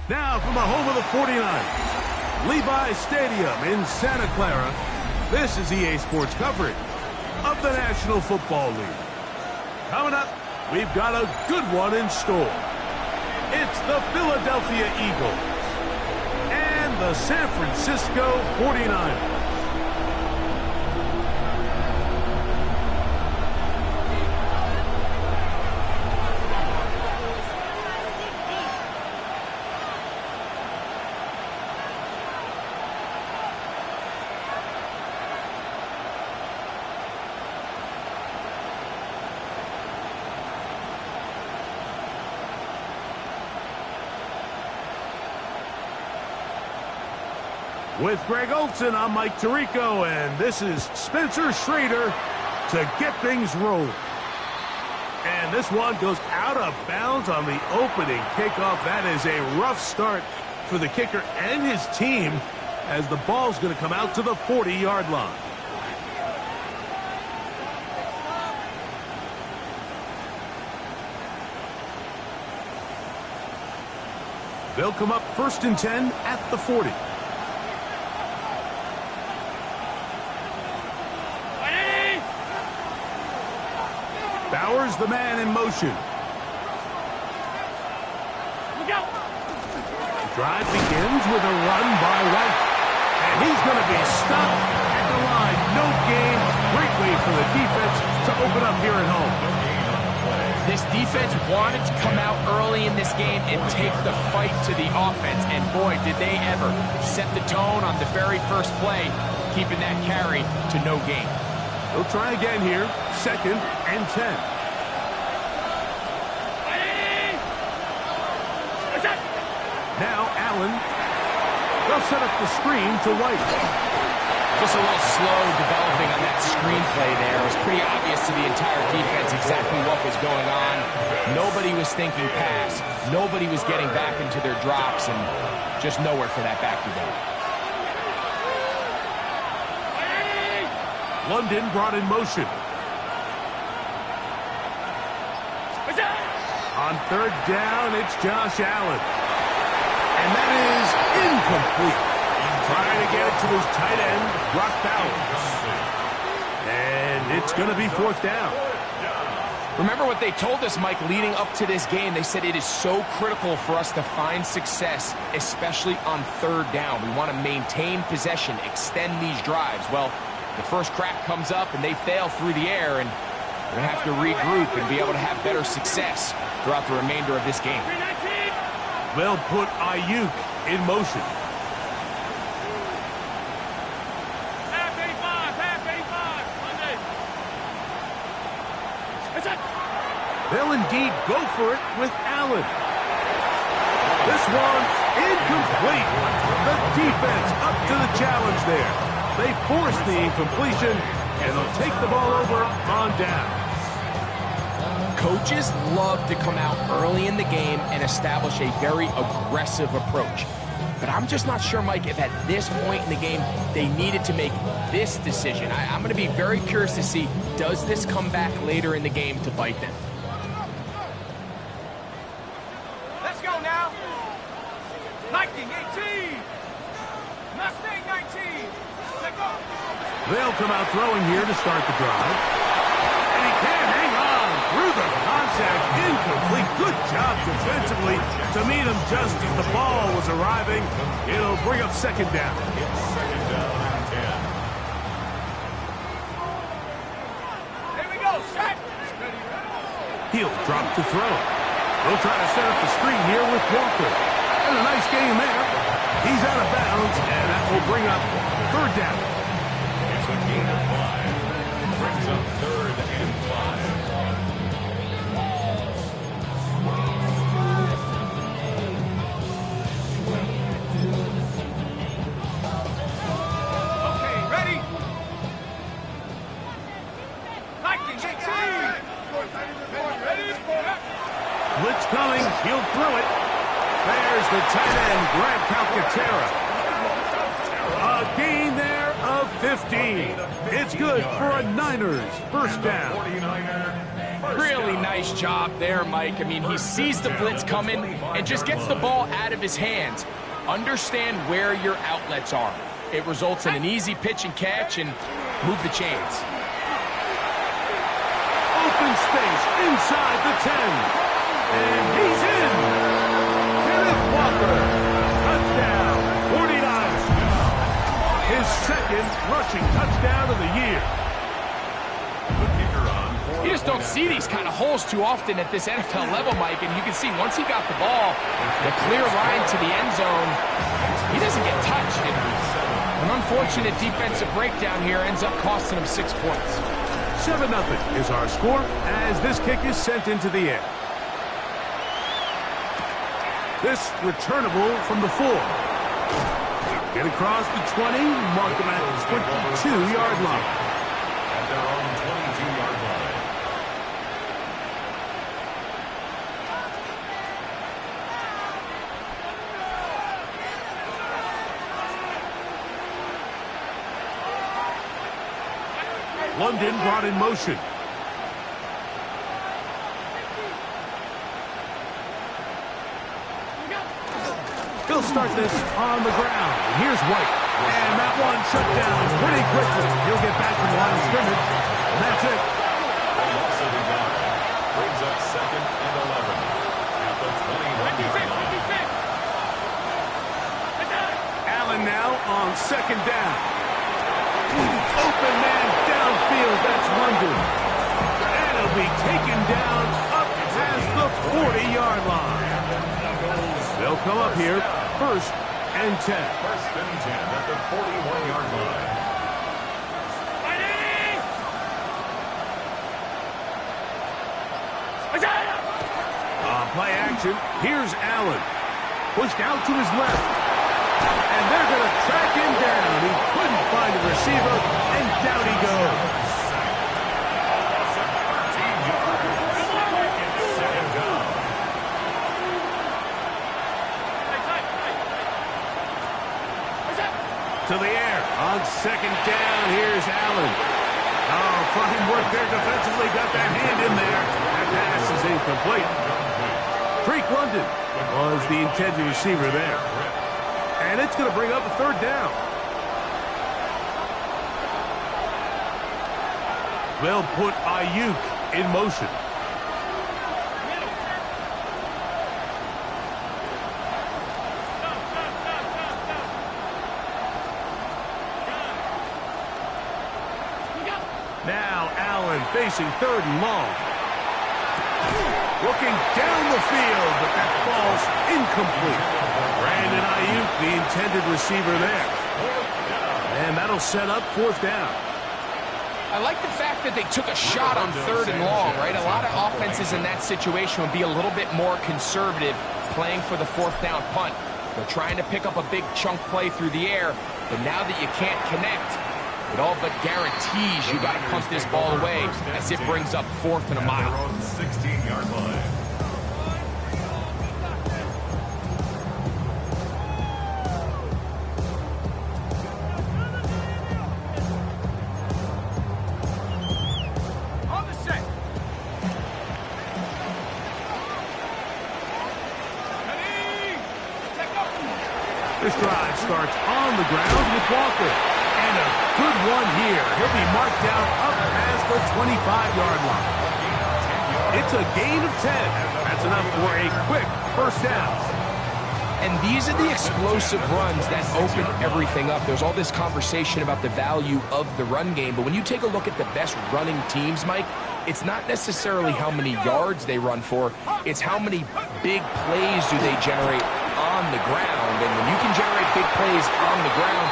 Now from the home of the 49ers, Levi Stadium in Santa Clara, this is EA Sports coverage of the National Football League. Coming up, we've got a good one in store. It's the Philadelphia Eagles and the San Francisco 49ers. With Greg Olson, I'm Mike Tirico, and this is Spencer Schrader to get things rolling. And this one goes out of bounds on the opening kickoff. That is a rough start for the kicker and his team as the ball's going to come out to the 40-yard line. They'll come up 1st and 10 at the 40. Bowers, the man in motion. The drive begins with a run by White. And he's going to be stopped at the line. No gain. Great way for the defense to open up here at home. This defense wanted to come out early in this game and take the fight to the offense. And boy, did they ever set the tone on the very first play, keeping that carry to no gain. They'll try again here, 2nd and 10. Now Allen. They'll set up the screen to White. Just a little slow developing on that screenplay there. It was pretty obvious to the entire defense exactly what was going on. Nobody was thinking pass. Nobody was getting back into their drops, and just nowhere for that back to go. London brought in motion. On 3rd down, it's Josh Allen. And that is incomplete. Trying to get it to his tight end, Brock Bowers. And it's going to be 4th down. Remember what they told us, Mike, leading up to this game. They said it is so critical for us to find success, especially on 3rd down. We want to maintain possession, extend these drives. Well, the first crack comes up and they fail through the air, and we're going to have to regroup and be able to have better success throughout the remainder of this game. They'll put Ayuk in motion. Half 85, Monday. They'll indeed go for it with Allen. This one incomplete. The defense up to the challenge there. They force the incompletion, and they'll take the ball over on down. Coaches love to come out early in the game and establish a very aggressive approach. But I'm just not sure, Mike, if at this point in the game they needed to make this decision. I'm going to be very curious to see, does this come back later in the game to bite them? Let's go now. Viking 18. Mustang 19. Let go. They'll come out throwing here to start the drive. And he can't hang on through the contact. Incomplete. Good job defensively to meet him just as the ball was arriving. It'll bring up 2nd down. Here we go. Shot. He'll drop to throw. They'll try to set up the screen here with Walker. And a nice game there. He's out of bounds, and that will bring up 3rd down. It's a gain of 5. Brings up 3rd and 5. There's the tight end, Grant Calcaterra. A gain there of 15. It's good for a Niners first down. Really nice job there, Mike. I mean, he sees the blitz coming and just gets the ball out of his hands. Understand where your outlets are. It results in an easy pitch and catch and move the chains. Open space inside the 10. And he's in. Kenneth Walker. Touchdown, 49ers. His second rushing touchdown of the year. You just don't see these kind of holes too often at this NFL level, Mike. And you can see once he got the ball, the clear line to the end zone, he doesn't get touched. And an unfortunate defensive breakdown here ends up costing him 6 points. 7-0 is our score as this kick is sent into the air. This returnable from the 4. Get across the 20, mark him at the 22-yard line. At their own 22-yard line. London brought in motion. He'll start this on the ground. And here's White. And that one shut down pretty quickly. He'll get back to the line of scrimmage. And that's it. Loss of the yard. Brings up 2nd and 11. At the 21-yard line. Allen now on 2nd down. Open man downfield. That's London. And he'll be taken down up past the 40-yard line. They'll come up here, 1st and 10. 1st and 10 at the 41-yard line. On play action, here's Allen. Pushed out to his left. And they're going to track him down. He couldn't find a receiver, and down he goes. To the air on 2nd down. Here's Allen. Oh, fine work there defensively. Got that hand in there. That pass is incomplete. Drake London was the intended receiver there. And it's going to bring up a 3rd down. They'll put Ayuk in motion. Now Allen facing 3rd and long. Looking down the field, but that ball's incomplete. Brandon Ayuk, the intended receiver there. And that'll set up 4th down. I like the fact that they took a shot on 3rd and long, right? A lot of offenses in that situation would be a little bit more conservative playing for the 4th down punt. They're trying to pick up a big chunk play through the air, but now that you can't connect, it all but guarantees you got to punt this ball away as it brings up 4th and a mile. 16-yard line. On the set. Ready? Take off. This drive starts on the ground with Walker. And a good one here. He'll be marked down up past the 25-yard line. It's a gain of 10. That's enough for a quick 1st down. And these are the explosive runs that open everything up. There's all this conversation about the value of the run game, but when you take a look at the best running teams, Mike, it's not necessarily how many yards they run for, it's how many big plays do they generate on the ground. And when you can generate big plays on the ground,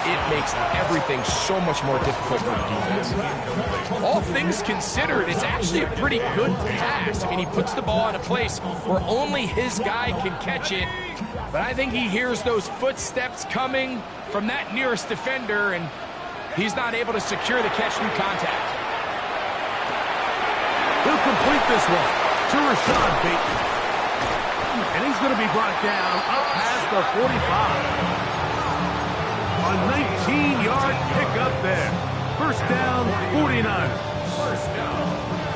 it makes everything so much more difficult for the defense. All things considered, it's actually a pretty good pass. I mean, he puts the ball in a place where only his guy can catch it, but I think he hears those footsteps coming from that nearest defender, and he's not able to secure the catch through contact. He'll complete this one to Rashad Bateman. And he's He's going to be brought down up past the 45. A 19-yard pickup there. First down, 49ers.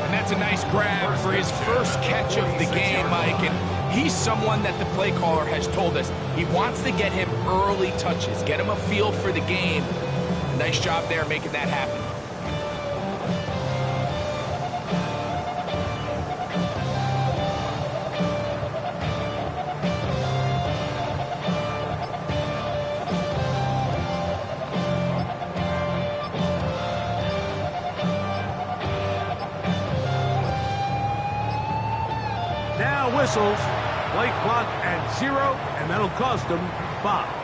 And that's a nice grab for his first catch of the game, Mike. And he's someone that the play caller has told us he wants to get him early touches, get him a feel for the game. Nice job there making that happen. Now whistles. Play clock at 0, and that'll cost them 5.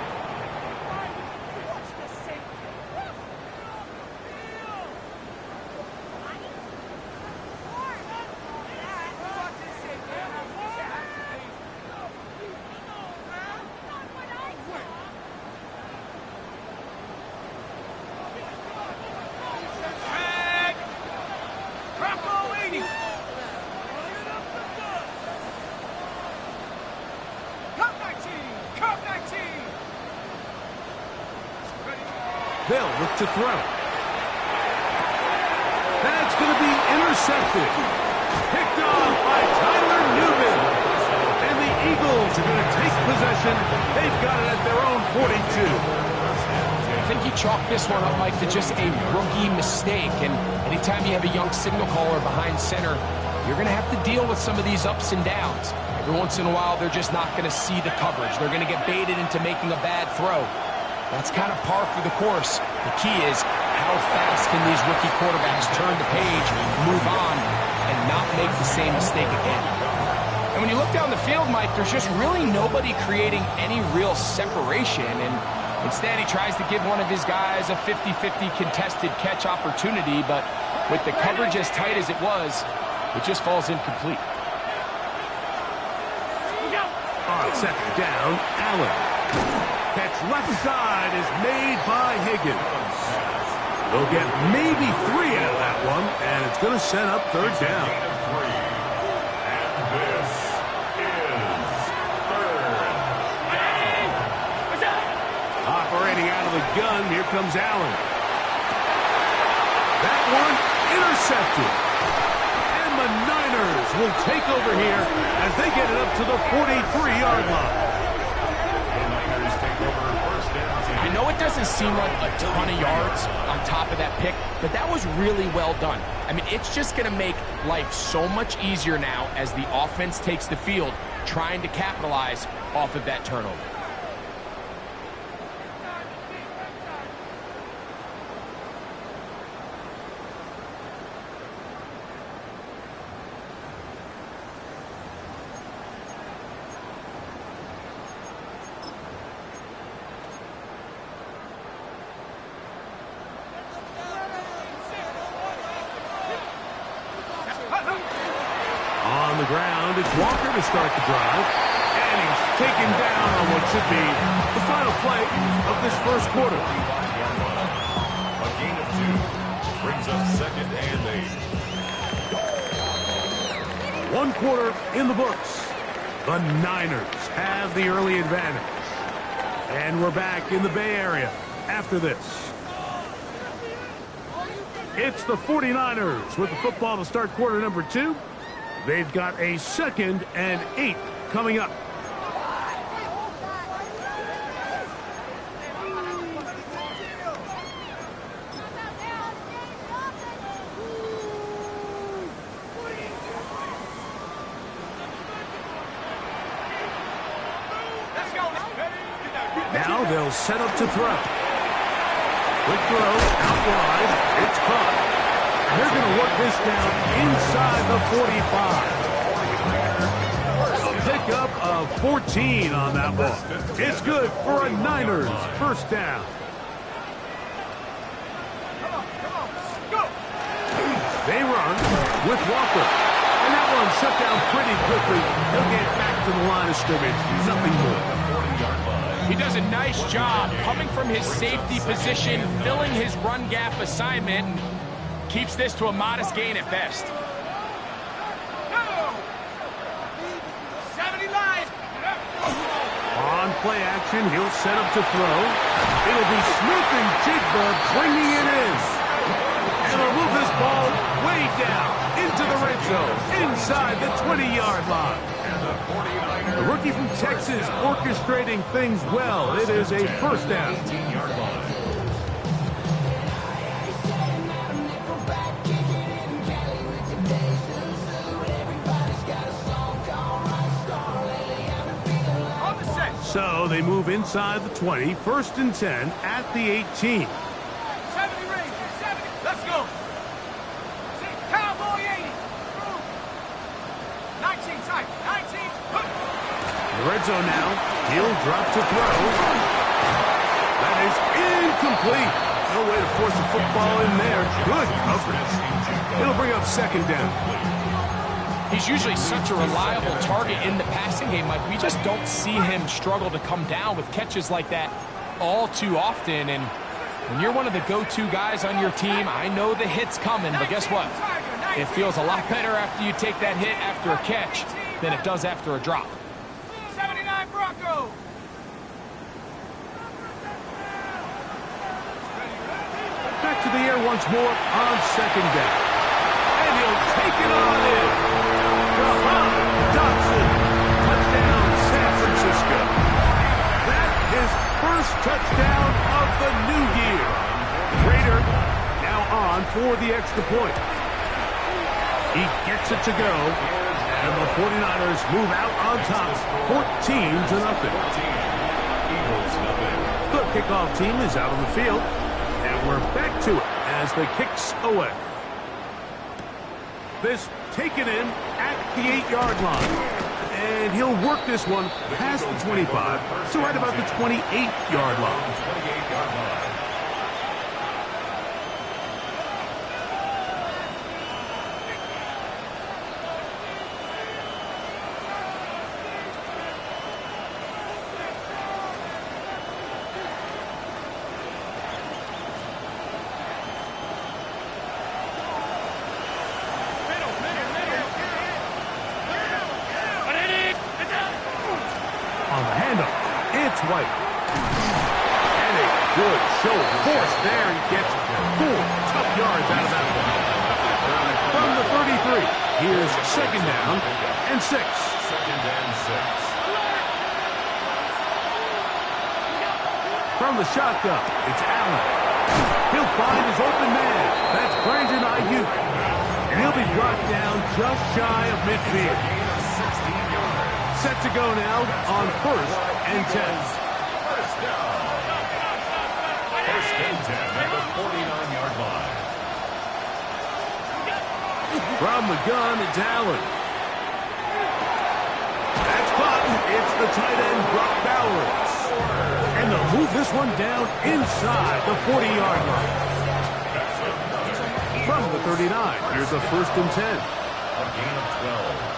They'll look to throw. That's going to be intercepted. Picked off by Tyler Newman. And the Eagles are going to take possession. They've got it at their own 42. I think you chalk this one up, Mike, to just a rookie mistake. And anytime you have a young signal caller behind center, you're going to have to deal with some of these ups and downs. Every once in a while, they're just not going to see the coverage. They're going to get baited into making a bad throw. That's kind of par for the course. The key is how fast can these rookie quarterbacks turn the page, move on, and not make the same mistake again. And when you look down the field, Mike, there's just really nobody creating any real separation. And instead, he tries to give one of his guys a 50-50 contested catch opportunity, but with the coverage as tight as it was, it just falls incomplete. On second down, Allen. Catch left side is made by Higgins. They'll get maybe 3 out of that one, and it's going to set up third down. And this is third down. Operating out of the gun, here comes Allen. That one intercepted. And the Niners will take over here as they get it up to the 43-yard line. I know it doesn't seem like a ton of yards on top of that pick, but that was really well done. I mean, it's just going to make life so much easier now as the offense takes the field, trying to capitalize off of that turnover. On the ground, it's Walker to start the drive. And he's taken down on what should be the final play of this first quarter. A gain of 2 brings up second and 8. 1 quarter in the books. The Niners have the early advantage. And we're back in the Bay Area after this. It's the 49ers with the football to start quarter number 2. They've got a 2nd and 8 coming up. Now they'll set up to throw. Quick throw, out wide. It's caught. They're going to work this down inside the 45. A pickup of 14 on that one. It's good for a Niners first down. They run with Walker. And that one shut down pretty quickly. He'll get back to the line of scrimmage. Nothing more. He does a nice job coming from his safety position, filling his run gap assignment, and keeps this to a modest gain at best. 70 line. play action. He'll set up to throw. It'll be Smith and Jigba bringing it in. And they'll move this ball way down into the red zone, inside the 20-yard line. The rookie from Texas orchestrating things well. It is a first down. So they move inside the 20, first and 10 at the 18. 70 range, 70. Let's go. Cowboy 80. 19 tight, 19. The red zone now. He'll drop to throw. That is incomplete. No way to force the football in there. Good coverage. It'll bring up second down. He's usually such a reliable target in the passing game, Mike. We just don't see him struggle to come down with catches like that all too often. And when you're one of the go-to guys on your team, I know the hit's coming, but guess what? It feels a lot better after you take that hit after a catch than it does after a drop. 79 Bronco. Back to the air once more on second down. And he'll take it on in. Dodson. Touchdown, San Francisco. That is first touchdown of the new year. Prater now on for the extra point. He gets it to go. And the 49ers move out on top, 14-0. The kickoff team is out on the field. And we're back to it as the kicks away. This taken in at the 8-yard line. And he'll work this one past the 25 to right about the 28-yard line. On the handoff, it's White. And a good show of force there. He gets 4 tough yards out of that one. From the 33, here's second down and 6. Second and 6. From the shotgun, it's Allen. He'll find his open man. That's Brandon Ayuk. And he'll be brought down just shy of midfield. Set to go now on first and 10. First down. First and 10 at the 49-yard line. From the gun, it's Allen. That's caught. It's the tight end, Brock Bowers. And they'll move this one down inside the 40-yard line. From the 39, here's a first and 10. A gain of 12.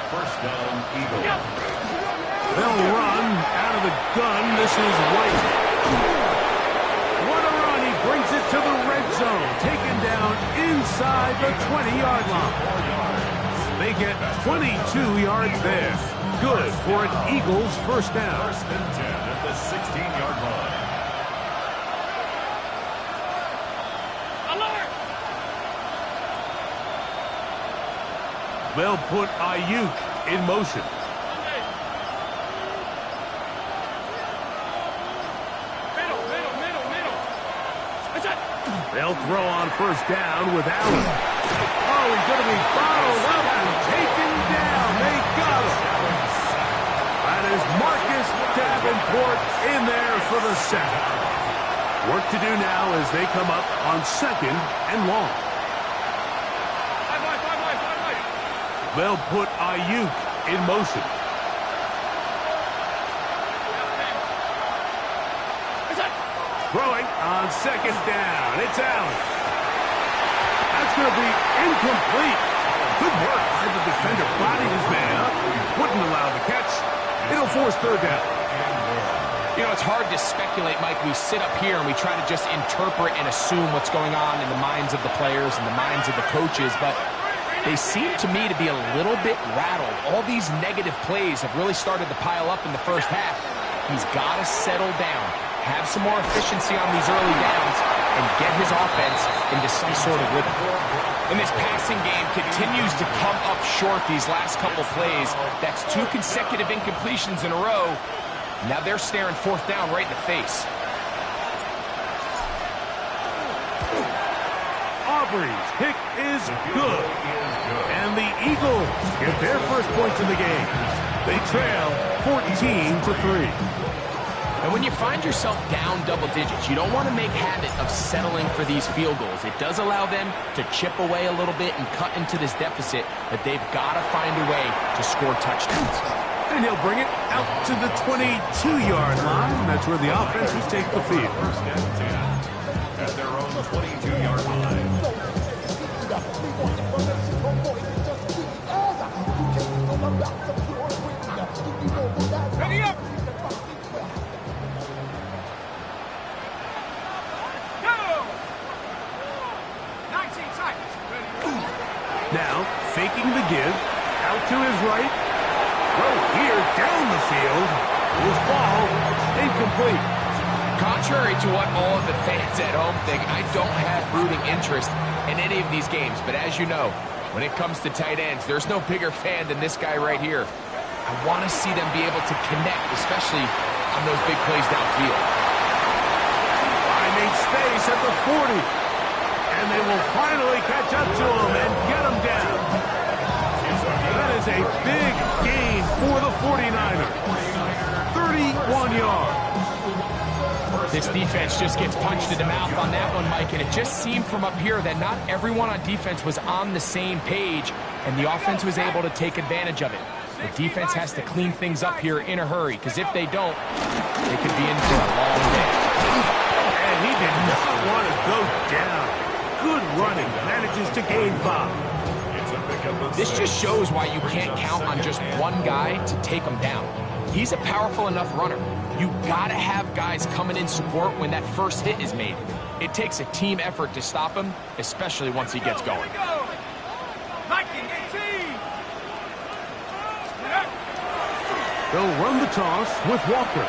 First down, Eagles. They'll run out of the gun. This is White. What a run. He brings it to the red zone. Taken down inside the 20-yard line. They get 22 yards there. Good for an Eagles first down. First and 10 at the 16-yard line. They'll put Ayuk in motion. They'll throw on first down with Allen. Oh, he's going to be bottled up and taken down. They got him. That is Marcus Davenport in there for the sack. Work to do now as they come up on second and long. They'll put Ayuk in motion. Throwing on second down. It's Allen. That's going to be incomplete. Good work by the defender. Bodied his man up. Wouldn't allow the catch. It'll force third down. You know, it's hard to speculate, Mike. We sit up here and we try to just interpret and assume what's going on in the minds of the players and the minds of the coaches, but they seem to me to be a little bit rattled. All these negative plays have really started to pile up in the first half. He's got to settle down, have some more efficiency on these early downs, and get his offense into some sort of rhythm. And this passing game continues to come up short these last couple plays. That's 2 consecutive incompletions in a row. Now they're staring 4th down right in the face. Aubrey's kick is good. And the Eagles get their first points in the game. They trail 14-3. And when you find yourself down double digits, you don't want to make habit of settling for these field goals. It does allow them to chip away a little bit and cut into this deficit, but they've got to find a way to score touchdowns. And he'll bring it out to the 22-yard line. That's where the offense will take the field. First and 10 at their own 22-yard line. Ready up! Go! 19 seconds. Now, faking the give, out to his right. Throw here, down the field. Will fall, incomplete. Contrary to what all of the fans at home think, I don't have rooting interest in any of these games. But as you know, when it comes to tight ends, there's no bigger fan than this guy right here. I want to see them be able to connect, especially on those big plays downfield. Finding space at the 40. And they will finally catch up to him and get him down. That is a big gain for the 49ers. 31 yards. This defense just gets punched in the mouth on that one, Mike, and it just seemed from up here that not everyone on defense was on the same page, and the offense was able to take advantage of it. The defense has to clean things up here in a hurry, because if they don't, they could be in for a long day. And he did not want to go down. Good running, manages to gain 5. This just shows why you can't count on just one guy to take him down. He's a powerful enough runner. You gotta have guys coming in support when that first hit is made. It takes a team effort to stop him, especially once he gets going. Go! 19-18! They'll run the toss with Walker.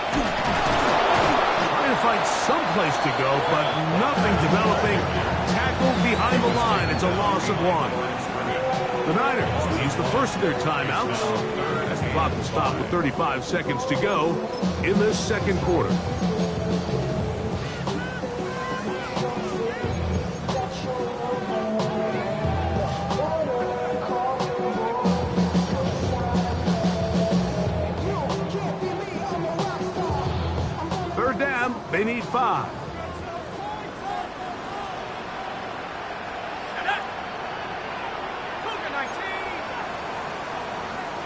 Trying to find some place to go, but nothing developing. Tackled behind the line. It's a loss of 1. The Niners will use the first of their timeouts as the clock will stop with 35 seconds to go in this second quarter. Third down, they need 5.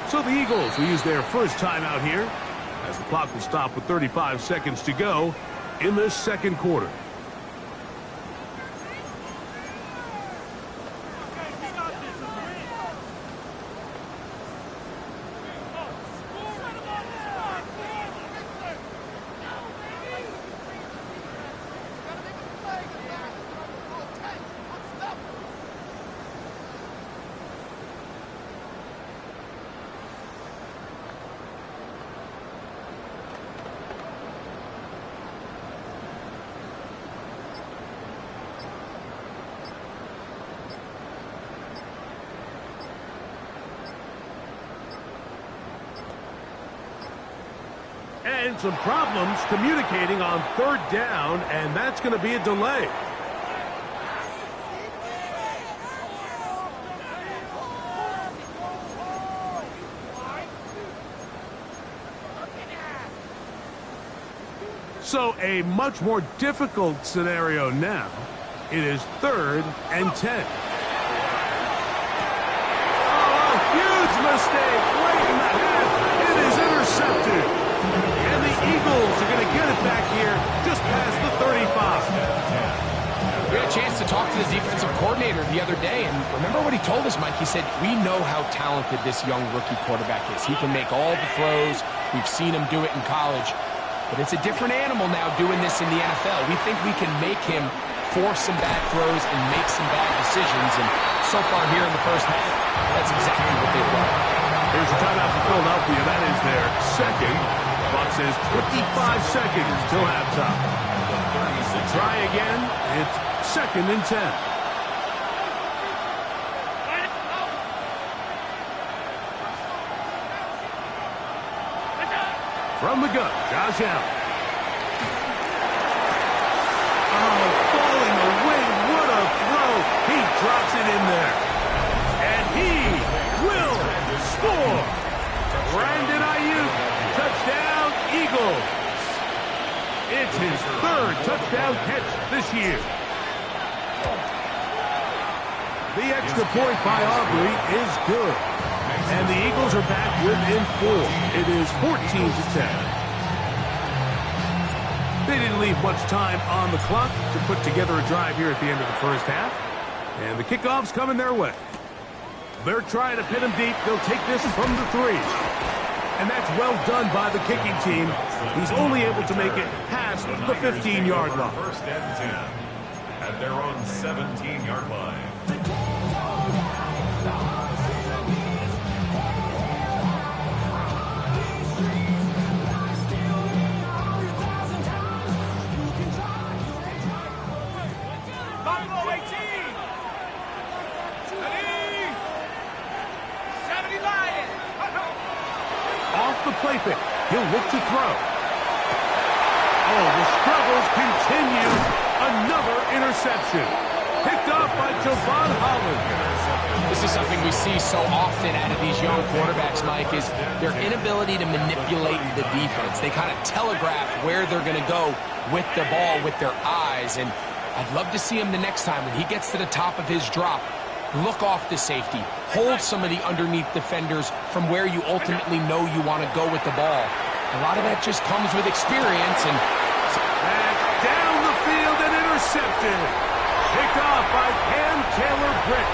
So the Eagles will use their first timeout here as the clock will stop with 35 seconds to go in this second quarter. And some problems communicating on third down, and that's going to be a delay. So a much more difficult scenario now. It is 3rd and 10. Oh, a huge mistake late in the half. It is intercepted. And the Eagles are going to get it back here just past the 35. We had a chance to talk to the defensive coordinator the other day, and remember what he told us, Mike? He said, we know how talented this young rookie quarterback is. He can make all the throws. We've seen him do it in college. But it's a different animal now doing this in the NFL. We think we can make him force some bad throws and make some bad decisions. And so far here in the first half, that's exactly what they've done. Here's a timeout for Philadelphia. That is their second. Clock is 25 seconds till halftime. Try again. It's 2nd and 10. From the gun, Josh Allen. Oh, falling away. What a throw. He drops it in there. And he will score. Brandon Ayuk, touchdown, Eagles. It's his 3rd touchdown catch this year. The extra point by Aubrey is good. And the Eagles are back within 4. It is 14-10. They didn't leave much time on the clock to put together a drive here at the end of the first half. And the kickoff's coming their way. They're trying to pin him deep. They'll take this from the 3. And that's well done by the kicking team. He's only able to make it past the 15-yard line. 1st and 10 at their own 17-yard line. Off the play fake. He'll look to throw. Oh, the struggles continue. Another interception. Picked off by Javon Holland. This is something we see so often out of these young quarterbacks, Mike, is their inability to manipulate the defense. They kind of telegraph where they're going to go with the ball with their eyes. And I'd love to see him the next time when he gets to the top of his drop. Look off the safety. Hold some of the underneath defenders from where you ultimately know you want to go with the ball. A lot of that just comes with experience. And that's down the field and intercepted. Picked off by Cam Taylor-Britt.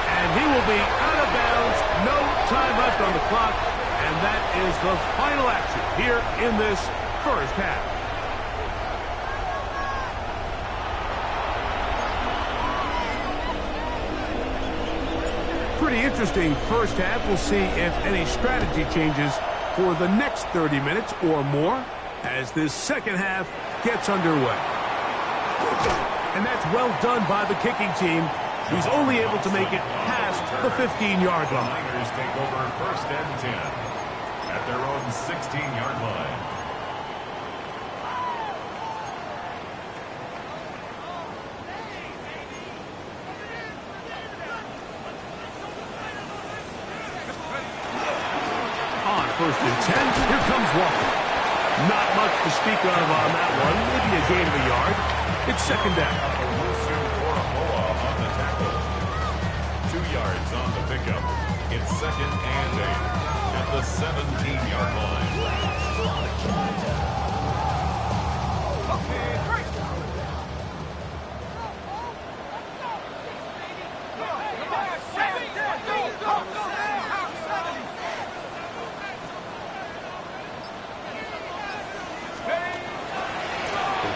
And he will be out of bounds. No time left on the clock. And that is the final action here in this first half. Pretty interesting first half. We'll see if any strategy changes for the next 30 minutes or more as this second half gets underway. And that's well done by the kicking team. He's only able to make it past the 15-yard line. The Niners take over 1st and 10 at their own 16-yard line. On 1st and 10, here comes Walker. Not much to speak of on that one. Maybe a gain of a yard. It's 2nd down. On the tackle. 2 yards on the pickup. It's 2nd and 8 at the 17-yard line.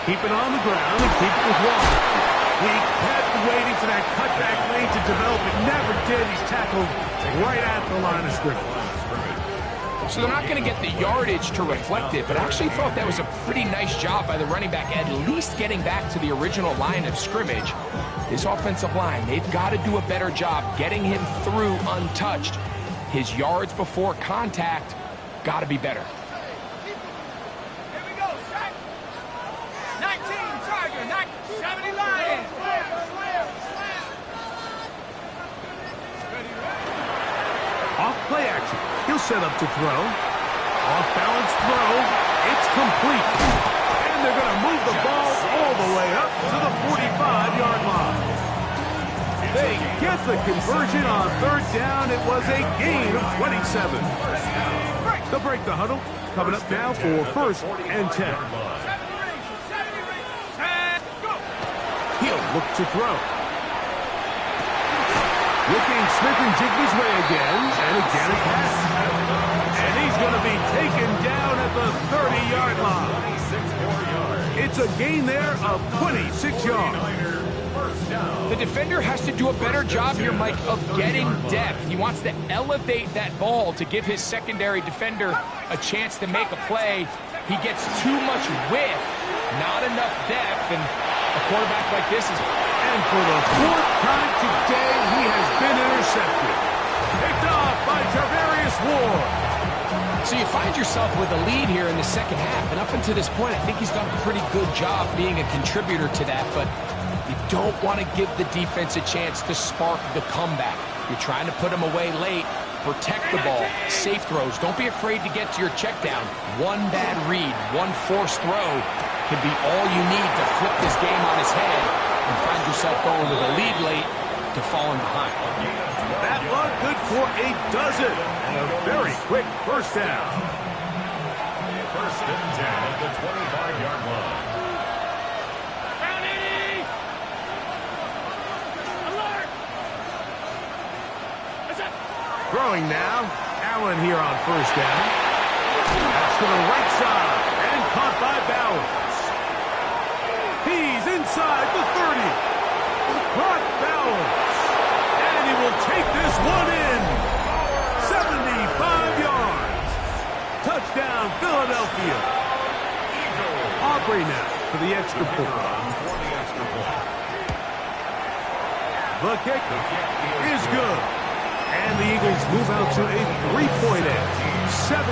Keep it on the ground and keep it with Walker. He kept waiting for that cutback lane to develop. It never did. He's tackled right at the line of scrimmage. So they're not going to get the yardage to reflect it, but I actually thought that was a pretty nice job by the running back, at least getting back to the original line of scrimmage. This offensive line, they've got to do a better job getting him through untouched. His yards before contact got to be better. Off play action. He'll set up to throw. Off balance throw. It's complete. And they're going to move the ball all the way up to the 45-yard line. They get the conversion on 3rd down. It was a gain of 27. They'll break the huddle. Coming up now for 1st and 10. He'll look to throw. Looking Smith-N-Jigba's way again, and again a pass. And he's going to be taken down at the 30-yard line. It's a gain there of 26 yards. first down. The defender has to do a better job here, Mike, of getting depth. He wants to elevate that ball to give his secondary defender a chance to make a play. He gets too much width, not enough depth, and a quarterback like this is... And for the fourth time today, he has been intercepted. Picked off by Tarvarius Ward. So you find yourself with a lead here in the second half, and up until this point, I think he's done a pretty good job being a contributor to that, but you don't want to give the defense a chance to spark the comeback. You're trying to put him away late, protect the ball, safe throws. Don't be afraid to get to your check down. One bad read, one forced throw can be all you need to flip this game on its head and find yourself going with a lead late to falling behind. That one good for a dozen. And a very quick first down. First and 10 at the 25-yard line. Throwing now. Allen here on first down. That's to the right side. And caught by Bowers. He's inside the 30. Caught Bowers. And he will take this one in. 75 yards. Touchdown, Philadelphia. Aubrey now for the extra point. The kick is good. And the Eagles move out to a three-point edge, 17-14.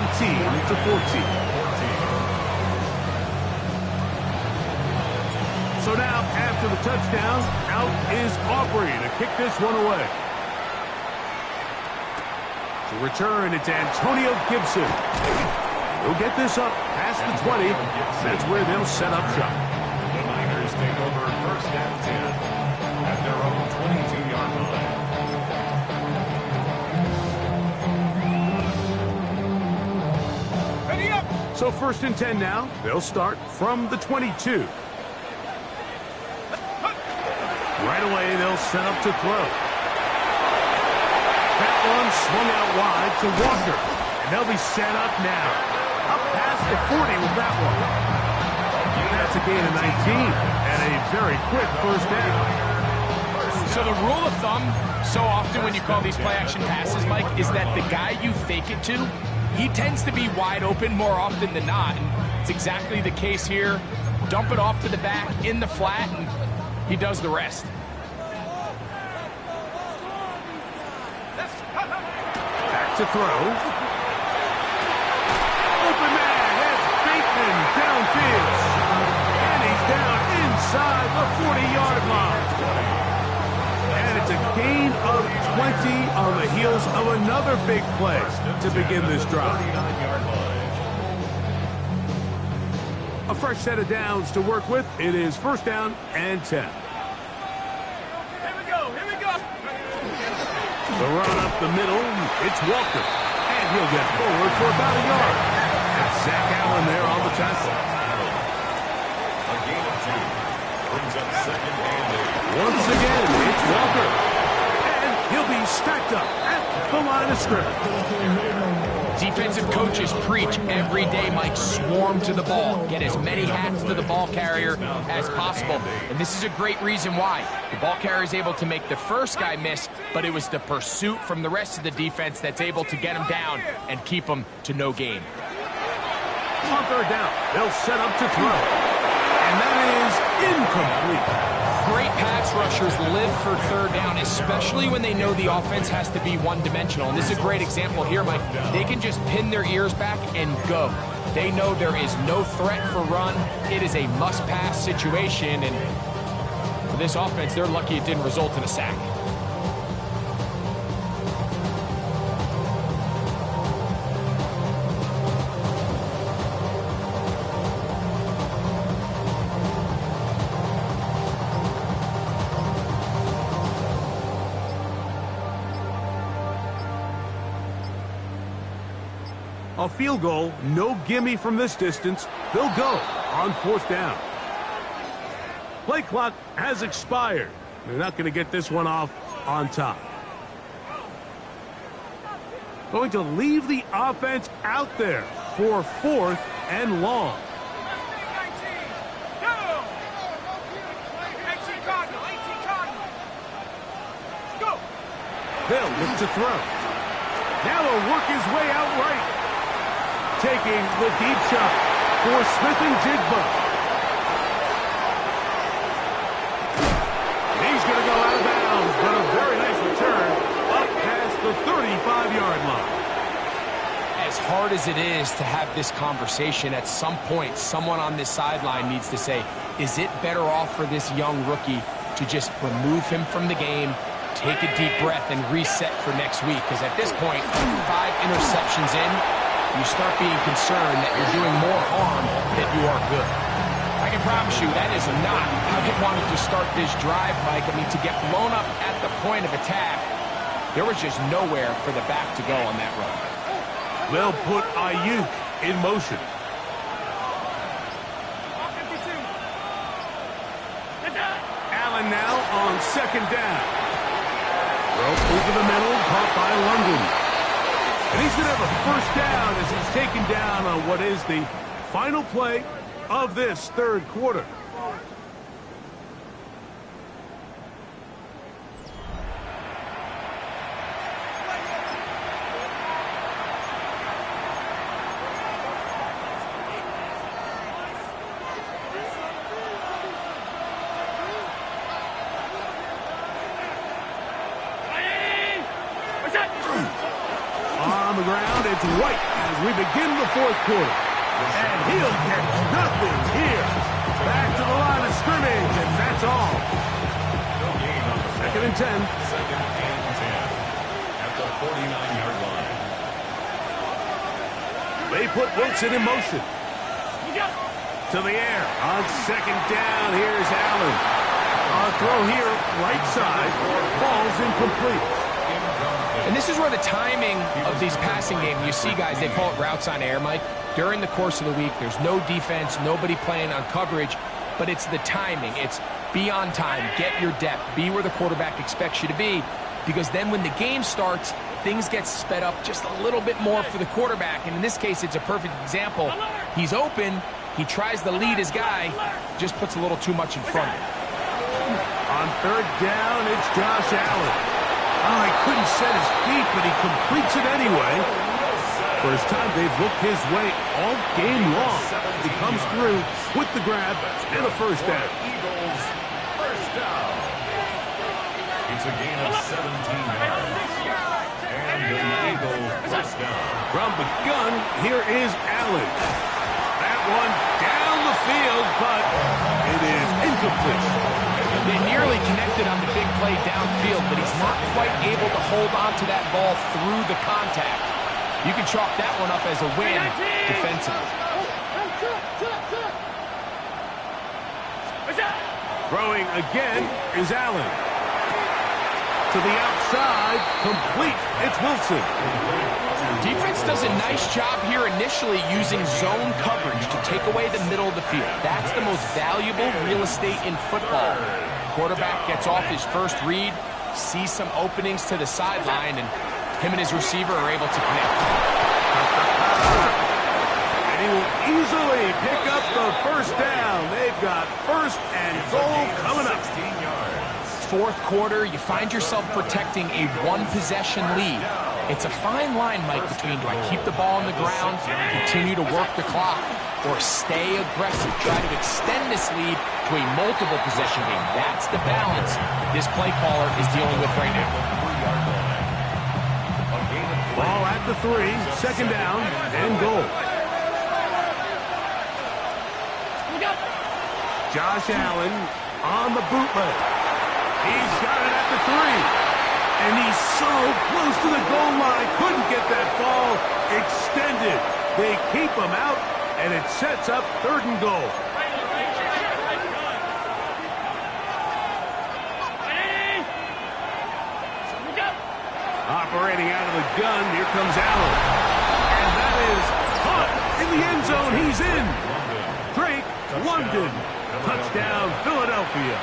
So now, after the touchdown, out is Aubrey to kick this one away. To return, it's Antonio Gibson. He'll get this up past the 20. That's where they'll set up shop. The Niners take over first and 10 at their own 22-yard line. So first and 10 now. They'll start from the 22. Right away, they'll set up to throw. That one swung out wide to Walker. And they'll be set up now. Up past the 40 with that one. That's a gain of 19. And a very quick first down. So the rule of thumb, so often when you call these play-action passes, Mike, is that the guy you fake it to, he tends to be wide open more often than not. And it's exactly the case here. Dump it off to the back in the flat, and he does the rest. Back to throw. Open man, that's Bateman downfield. And he's down inside the 40-yard line. And it's a gain of 20 on the heels of another big play to begin this drive. A fresh set of downs to work with. It is first down and 10. Here we go. The run up the middle, it's Walker. And he'll get forward for about a yard. And Zach Allen there on the tackle. A gain of 2 brings up second and 8. Once again, it's Walker. And he'll be stacked up at the line of scrimmage. Defensive coaches preach every day, Mike, swarm to the ball. Get as many hats to the ball carrier as possible. And this is a great reason why. The ball carrier is able to make the first guy miss, but it was the pursuit from the rest of the defense that's able to get him down and keep him to no gain. On third down, they'll set up to throw. And that is incomplete. Great pass rushers live for third down, especially when they know the offense has to be one-dimensional. And this is a great example here, Mike. They can just pin their ears back and go. They know there is no threat for run. It is a must-pass situation, and for this offense, they're lucky it didn't result in a sack. A field goal, no gimme from this distance. They'll go on fourth down. Play clock has expired. They're not going to get this one off on top. Going to leave the offense out there for fourth and long. Go! 18 Cardinal. They'll look to throw. Now he'll work his way out right. Taking the deep shot for Smith and Jigba. He's going to go out of bounds, but a very nice return up past the 35-yard line. As hard as it is to have this conversation, at some point, someone on this sideline needs to say, is it better off for this young rookie to just remove him from the game, take a deep breath, and reset for next week? Because at this point, 5 interceptions in, you start being concerned that you're doing more harm than you are good. I can promise you that is not how they wanted to start this drive, Mike. I mean, to get blown up at the point of attack, there was just nowhere for the back to go on that run. They'll put Ayuk in motion. Allen now on second down. Throw over the middle, caught by London. And he's going to have a first down as he's taken down on what is the final play of this third quarter. On the ground, it's White as we begin the fourth quarter. And he'll get nothing here. Back to the line of scrimmage, and that's all. Second and 10. Second and 10 at the 49-yard line. They put Wilson in motion. To the air. On second down, here's Allen. A throw here, right side, falls incomplete. And this is where the timing of these passing games, you see guys, they call it routes on air, Mike. During the course of the week, there's no defense, nobody playing on coverage, but it's the timing. It's be on time, get your depth, be where the quarterback expects you to be, because then when the game starts, things get sped up just a little bit more for the quarterback. And in this case, it's a perfect example. He's open, he tries to lead his guy, just puts a little too much in front of him. On third down, it's Josh Allen. Oh, he couldn't set his feet, but he completes it anyway. First time they've looked his way all game long. He comes through with the grab and a first down. Eagles first down. It's a gain of 17 yards. And the Eagle first down. From the gun, here is Allen. That one down the field, but it is incomplete. They nearly connected on the big play downfield, but he's not quite able to hold on to that ball through the contact. You can chalk that one up as a win defensively. Throwing again is Allen. To the outside, complete. It's Wilson. Defense does a nice job here initially using zone coverage to take away the middle of the field. That's the most valuable real estate in football. Quarterback gets off his first read, sees some openings to the sideline, and him and his receiver are able to connect. And he will easily pick up the first down. They've got first and goal coming up. 16 yards. Fourth quarter, you find yourself protecting a one-possession lead. It's a fine line, Mike, between do I keep the ball on the ground, continue to work the clock, or stay aggressive, try to extend this lead to a multiple possession game. That's the balance this play caller is dealing with right now. Ball at the 3, second down, and goal. Josh Allen on the bootleg. He's got it at the 3. And he's so close to the goal line. Couldn't get that ball extended. They keep him out, and it sets up third and goal. Operating out of the gun, here comes Allen. And that is caught in the end zone. He's in. Drake London. Touchdown, Philadelphia.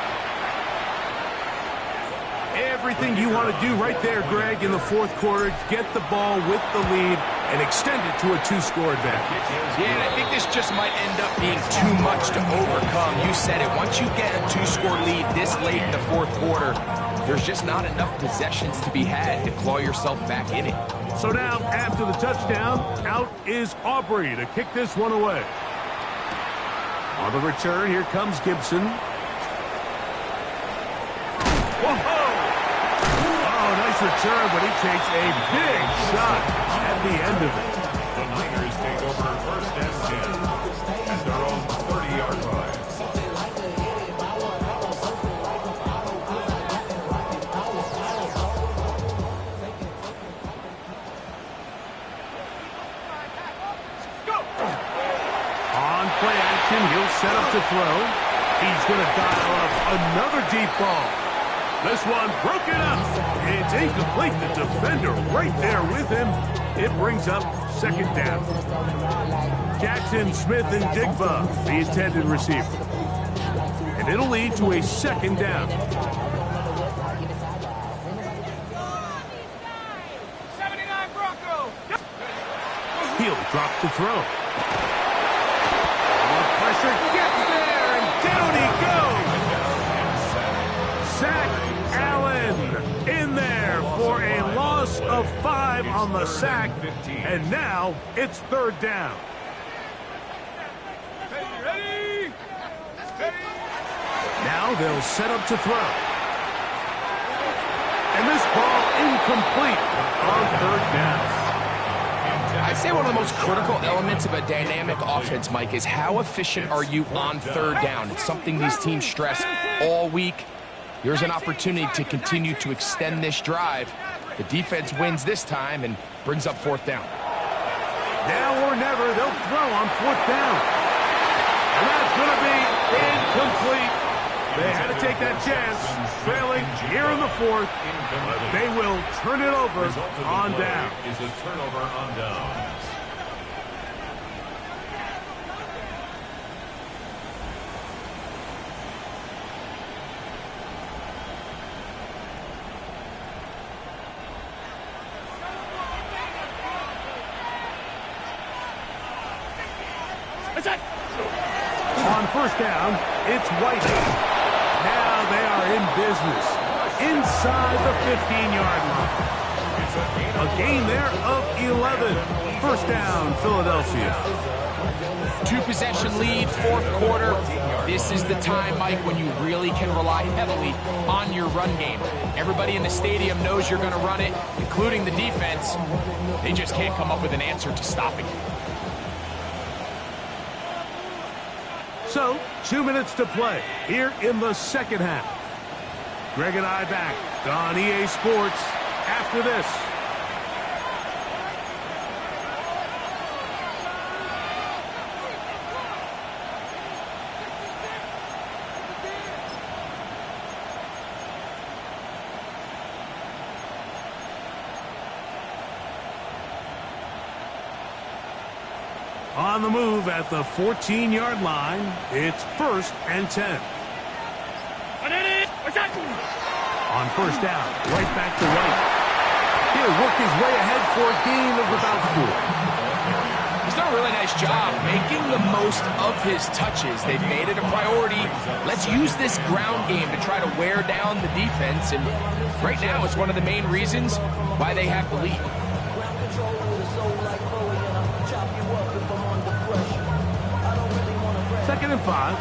Everything you want to do right there, Greg, in the fourth quarter, get the ball with the lead and extend it to a two-score advantage. Yeah, and I think this just might end up being too much to overcome. You said it. Once you get a two-score lead this late in the fourth quarter, there's just not enough possessions to be had to claw yourself back in it. So now, after the touchdown, out is Aubrey to kick this one away. On the return, here comes Gibson. Whoa! Oh, nice return, but he takes a big shot at the end of it. The Niners take over first and 10 at their own 30-yard line. On play action, he'll set up to throw. He's going to dial up another deep ball. This one broken up. It's incomplete. The defender right there with him. It brings up second down. Jackson, Smith, and Digba, the intended receiver. And it'll lead to a second down. 79 Bronco. He'll drop to throw. Pressure gets there, and down he goes. Zach Allen in there for a loss of 5 on the sack, and now it's third down. Ready? Now they'll set up to throw. And this ball incomplete on third down. I'd say one of the most critical elements of a dynamic offense, Mike, is how efficient are you on third down. It's something these teams stress all week. Here's an opportunity to continue to extend this drive. The defense wins this time and brings up fourth down. Now or never, they'll throw on fourth down. And that's going to be incomplete. They had to take that chance, trailing here in the fourth. But they will turn it over on down. Is a turnover on down. On first down, it's Whiting. Now they are in business inside the 15-yard line. A gain there of 11. First down, Philadelphia. Two-possession lead, fourth quarter. This is the time, Mike, when you really can rely heavily on your run game. Everybody in the stadium knows you're going to run it, including the defense. They just can't come up with an answer to stopping it. So, 2 minutes to play here in the second half. Greg and I back on EA Sports after this. On the move at the 14-yard line, it's first and 10. On first down, right back to White. He'll work his way ahead for a gain of about 4. He's done a really nice job making the most of his touches. They've made it a priority. Let's use this ground game to try to wear down the defense. And right now, it's one of the main reasons why they have the lead. Second and 5.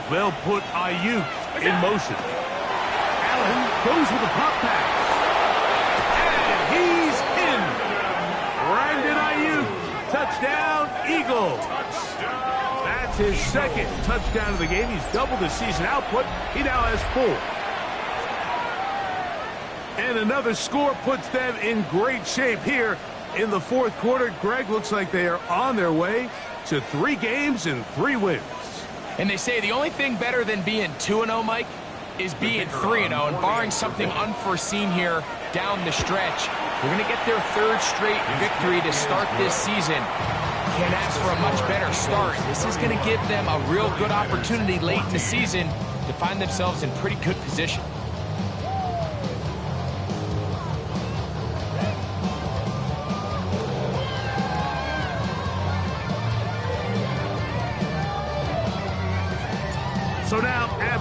They'll put Ayuk in motion. Allen goes with a pop pass. And he's in. Brandon Ayuk. Touchdown, Eagles. That's his second touchdown of the game. He's doubled his season output. He now has 4. And another score puts them in great shape here in the fourth quarter. Greg, looks like they are on their way to 3 games and 3 wins. And they say the only thing better than being 2-0, Mike, is being 3-0. And barring something unforeseen here down the stretch, they're going to get their 3rd straight victory to start this season. Can't ask for a much better start. This is going to give them a real good opportunity late in the season to find themselves in pretty good position.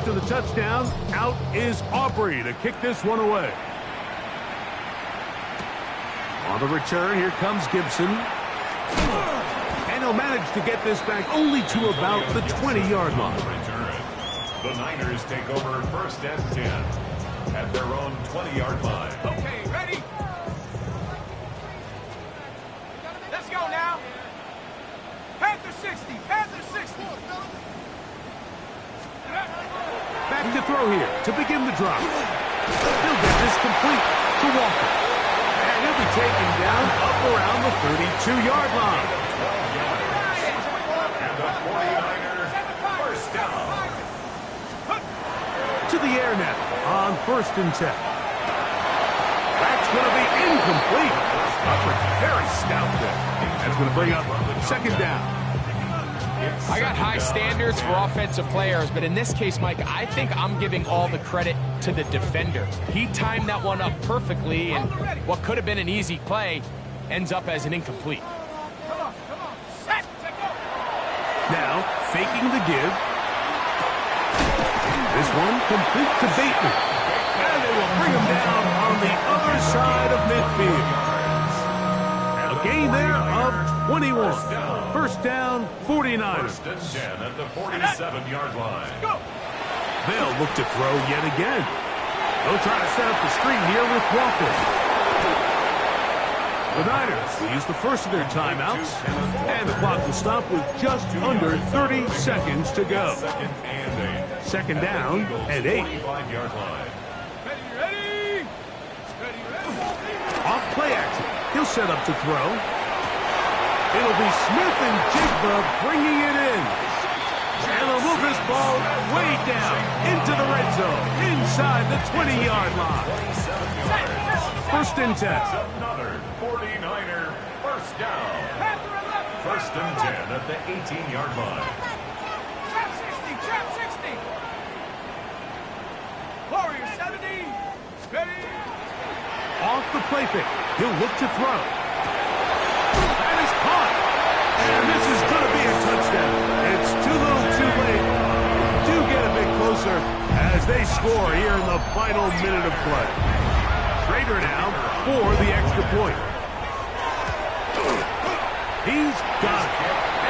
after the touchdown, out is Aubrey to kick this one away. On the return, here comes Gibson. And he'll manage to get this back only to about the 20-yard line. The Niners take over 1st and 10 at their own 20-yard line. Okay, ready? Let's go now. Panther 60, Panther 60. Back to throw here to begin the drive. He'll get this complete to Walker. And he'll be taken down up around the 32-yard line. And the 49ers first down. To the air now on 1st and 10. That's going to be incomplete. Coverage very stout there. That's going to bring up 2nd down. I got high standards for offensive players, but in this case, Mike, I think I'm giving all the credit to the defender. He timed that one up perfectly, and what could have been an easy play ends up as an incomplete. Come on. Set, go. Now, faking the give. This one complete to Bateman. And they will bring him down on the other side of midfield. A gain there of 21. 1st down, 49ers. 1st and 10 at the 47-yard line. Go. They'll look to throw yet again. They'll try to set up the screen here with Walker. The Niners use the first of their timeouts, and the clock will stop with just under 30 seconds to go. 2nd down and 8. 45-yard line. Ready. Off play action. He'll set up to throw. It'll be Smith and Jigba bringing it in. And they'll move this ball way down into the red zone, inside the 20-yard line. 1st and 10. Another 49er first down. 1st and 10 at the 18-yard line. Trap 60. Warrior 70. Ready. Off the play fake. He'll look to throw. That is caught. And this is going to be a touchdown. It's too little too late. Do get a bit closer as they score here in the final minute of play. Schrader now for the extra point. He's got it.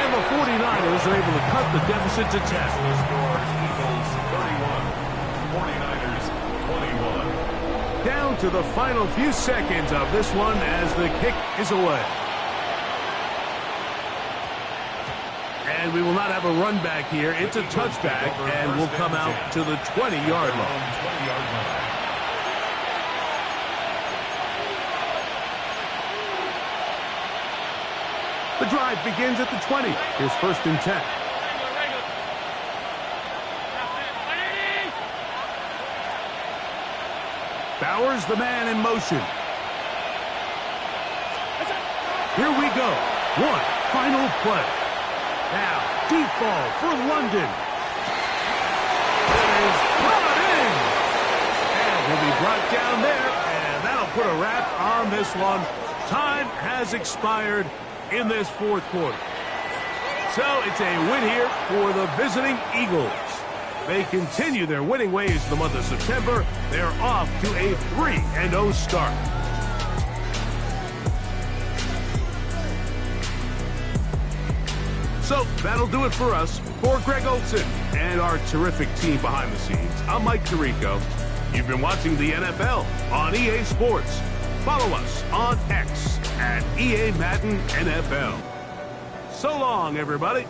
And the 49ers are able to cut the deficit to 10. Score Eagles 31, 49ers 21. Down to the final few seconds of this one as the kick is away. And we will not have a run back here. It's a touchback, and we'll come out to the 20-yard line. The drive begins at the 20. Here's 1st and 10. Bowers, the man in motion. Here we go. One final play. Now, deep ball for London. It is brought in. And he'll be brought down there, and that'll put a wrap on this one. Time has expired in this 4th quarter. So it's a win here for the visiting Eagles. They continue their winning ways in the month of September. They're off to a 3-0 start. So that'll do it for us. For Greg Olson and our terrific team behind the scenes, I'm Mike Tirico. You've been watching the NFL on EA Sports. Follow us on X at EA Madden NFL. So long, everybody.